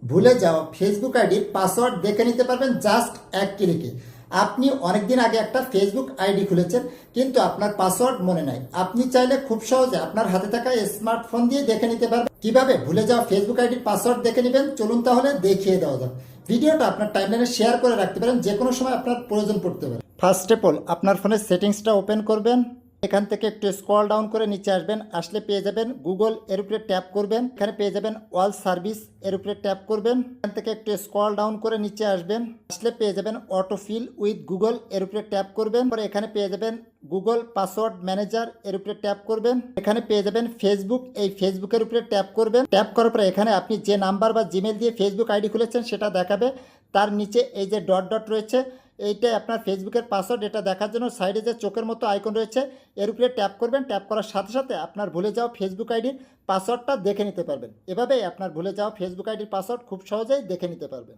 ভুলে যাওয়া ফেসবুক আইডির পাসওয়ার্ড দেখে নিতে পারবেন জাস্ট এক ক্লিকে। আপনি অনেকদিন আগে একটা ফেসবুক আইডি খুলেছেন কিন্তু আপনার পাসওয়ার্ড মনে নাই। আপনি চাইলে খুব সহজে আপনার হাতে থাকা স্মার্টফোন দিয়ে দেখে নিতে পারবেন। কিভাবে ভুলে যাওয়া ফেসবুক আইডির পাসওয়ার্ড দেখে নেবেন চলুন তাহলে দেখিয়ে দেওয়া যাক। ভিডিওটা আপনার টাইমলাইনে শেয়ার করে রাখতে পারেন, যে কোনো সময় আপনার প্রয়োজন পড়তে পারে। ফার্স্ট অফ অল আপনার ফোনের সেটিংসটা ওপেন করবেন। এখান থেকে একটু স্ক্রল ডাউন করে নিচে আসবেন, আসলে পেয়ে যাবেন গুগল, এর উপরে ট্যাপ করবেন। এখানে পেয়ে যাবেন অল সার্ভিস, এর উপরে ট্যাপ করবেন। এখান থেকে একটু স্ক্রল ডাউন করে নিচে আসবেন, আসলে পেয়ে যাবেন অটো ফিল উইথ গুগল, এর উপরে ট্যাপ করবেন। পরে এখানে পেয়ে যাবেন গুগল পাসওয়ার্ড ম্যানেজার, এর উপরে ট্যাপ করবেন। এখানে পেয়ে যাবেন ফেসবুক, এই ফেসবুকের উপরে ট্যাপ করবেন। ট্যাপ করার পরে এখানে আপনি যে নাম্বার বা জিমেল দিয়ে ফেসবুক আইডি খুলেছেন সেটা দেখাবে। তার নিচে এই যে ডট ডট রয়েছে এইটাই আপনার ফেসবুকের পাসওয়ার্ড। এটা দেখার জন্য সাইডে যে চোখের মতো আইকন রয়েছে এর উপরে ট্যাপ করবেন। ট্যাপ করার সাথে সাথে আপনার ভুলে যাওয়া ফেসবুক আইডির পাসওয়ার্ডটা দেখে নিতে পারবেন। এভাবেই আপনার ভুলে যাওয়া ফেসবুক আইডির পাসওয়ার্ড খুব সহজেই দেখে নিতে পারবেন।